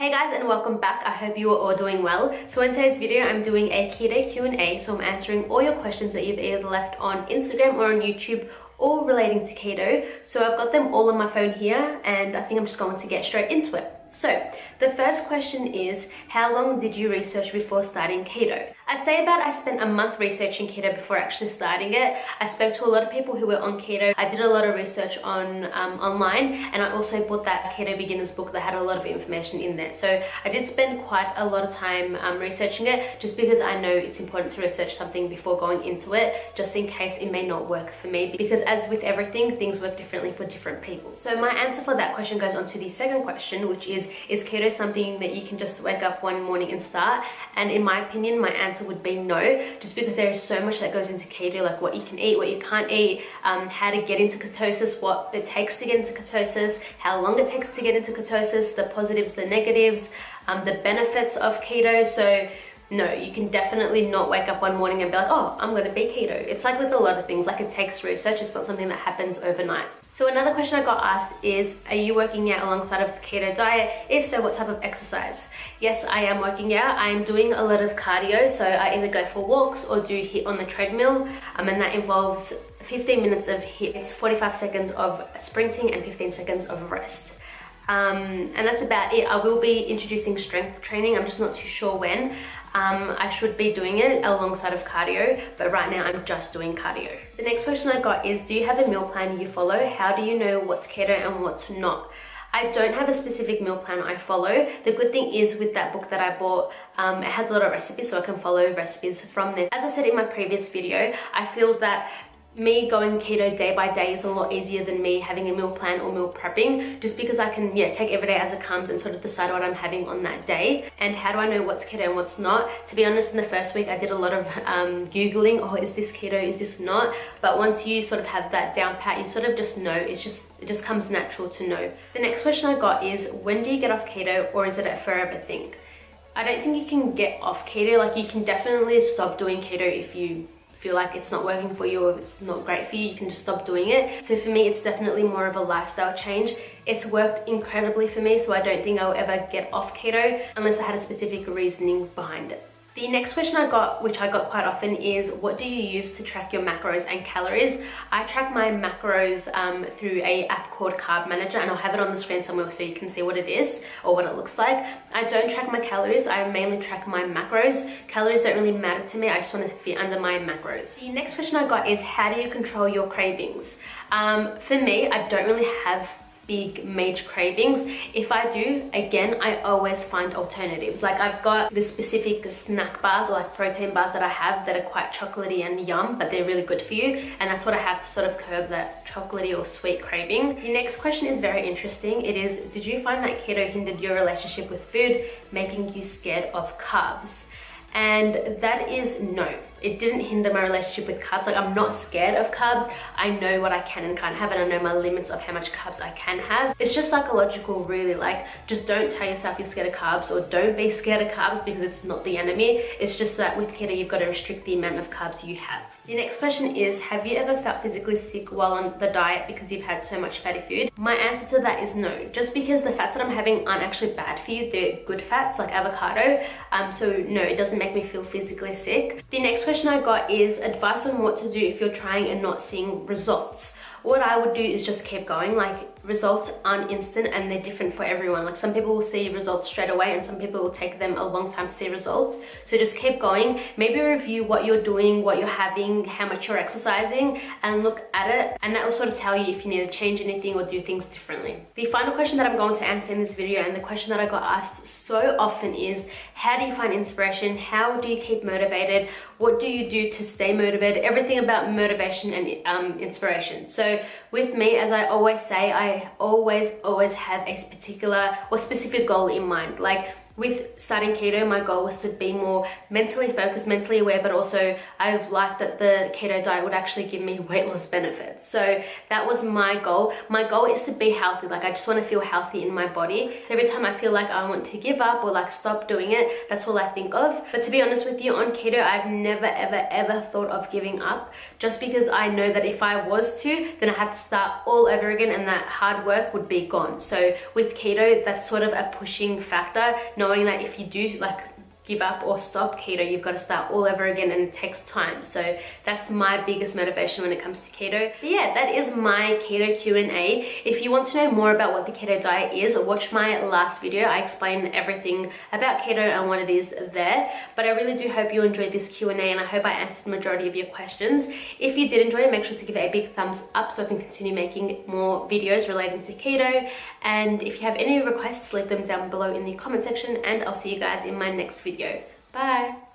Hey guys, and welcome back. I hope you are all doing well. So in today's video, I'm doing a keto Q&A. So I'm answering all your questions that you've either left on Instagram or on YouTube, all relating to keto. So I've got them all on my phone here, and I think I'm just going to get straight into it. So the first question is, how long did you research before starting keto? I'd say I spent a month researching keto before actually starting it. I spoke to a lot of people who were on keto. I did a lot of research on online, and I also bought that Keto Beginner's book that had a lot of information in there. So I did spend quite a lot of time researching it, just because I know it's important to research something before going into it, just in case it may not work for me, because as with everything, things work differently for different people. So my answer for that question goes on to the second question, which is keto something that you can just wake up one morning and start? And in my opinion, my answer would be no, just because there is so much that goes into keto, like what you can eat, what you can't eat, how to get into ketosis, what it takes to get into ketosis, how long it takes to get into ketosis, the positives, the negatives, the benefits of keto. So no, you can definitely not wake up one morning and be like, oh, I'm gonna be keto. It's like with a lot of things, like it takes research. It's not something that happens overnight. So another question I got asked is, are you working out alongside of the keto diet? If so, what type of exercise? Yes, I am working out. I am doing a lot of cardio. So I either go for walks or do HIIT on the treadmill. And that involves 15 minutes of HIIT. It's 45 seconds of sprinting and 15 seconds of rest. And that's about it. I will be introducing strength training. I'm just not too sure when. I should be doing it alongside of cardio, but right now I'm just doing cardio. The next question I got is, do you have a meal plan you follow? How do you know what's keto and what's not? I don't have a specific meal plan I follow. The good thing is with that book that I bought, it has a lot of recipes, so I can follow recipes from there. As I said in my previous video, I feel that me going keto day by day is a lot easier than me having a meal plan or meal prepping, just because I can take every day as it comes and sort of decide what I'm having on that day. And how do I know what's keto and what's not? To be honest, in the first week I did a lot of googling, oh, is this keto, is this not? But once you sort of have that down pat, you sort of just know. It just comes natural to know. The next question I got is, when do you get off keto, or is it a forever thing? I don't think you can get off keto. Like, you can definitely stop doing keto if you feel like it's not working for you or if it's not great for you. You can just stop doing it. So for me, it's definitely more of a lifestyle change. It's worked incredibly for me, so I don't think I'll ever get off keto unless I had a specific reasoning behind it. The next question I got, which I got quite often, is, what do you use to track your macros and calories? I track my macros through an app called Carb Manager, and I'll have it on the screen somewhere so you can see what it is or what it looks like. I don't track my calories. I mainly track my macros. Calories don't really matter to me. I just want to fit under my macros. The next question I got is, how do you control your cravings? For me, I don't really have big major cravings. If I do, again, I always find alternatives. Like, I've got the specific snack bars or like protein bars that I have that are quite chocolatey and yum, but they're really good for you, and that's what I have to sort of curb that chocolatey or sweet craving. The next question is very interesting. It is, did you find that keto hindered your relationship with food, making you scared of carbs? And that is no. It didn't hinder my relationship with carbs. Like, I'm not scared of carbs. I know what I can and can't have, and I know my limits of how much carbs I can have. It's just psychological, really. Like, just don't tell yourself you're scared of carbs, or don't be scared of carbs, because it's not the enemy. It's just that with keto, you've got to restrict the amount of carbs you have. The next question is, have you ever felt physically sick while on the diet because you've had so much fatty food? My answer to that is no. Just because the fats that I'm having aren't actually bad for you. They're good fats, like avocado. So no, it doesn't make me feel physically sick. The next question I got is advice on what to do if you're trying and not seeing results. What I would do is just keep going. Like, results aren't instant, and they're different for everyone. Like, some people will see results straight away, and some people will take them a long time to see results. So just keep going. Maybe review what you're doing, what you're having, how much you're exercising, and look at it, and that will sort of tell you if you need to change anything or do things differently. The final question that I'm going to answer in this video, and the question that I got asked so often, is, how do you find inspiration? How do you keep motivated? What do you do to stay motivated? Everything about motivation and inspiration. So with me, as I always say, I always have a particular or specific goal in mind. Like, With starting keto, my goal was to be more mentally focused, mentally aware, but also I've liked that the keto diet would actually give me weight loss benefits. So that was my goal. My goal is to be healthy. Like, I just want to feel healthy in my body. So every time I feel like I want to give up or like stop doing it, that's all I think of. But to be honest with you, on keto, I've never, ever thought of giving up, just because I know that if I was to, then I have to start all over again and that hard work would be gone. So with keto, that's sort of a pushing factor, knowing that if you do like give up or stop keto, you've got to start all over again and it takes time. So that's my biggest motivation when it comes to keto. But yeah, that is my keto Q&A. If you want to know more about what the keto diet is, watch my last video. I explain everything about keto and what it is there. But I really do hope you enjoyed this Q&A, and I hope I answered the majority of your questions. If you did enjoy it, make sure to give it a big thumbs up so I can continue making more videos relating to keto. And if you have any requests, leave them down below in the comment section, and I'll see you guys in my next video. Bye!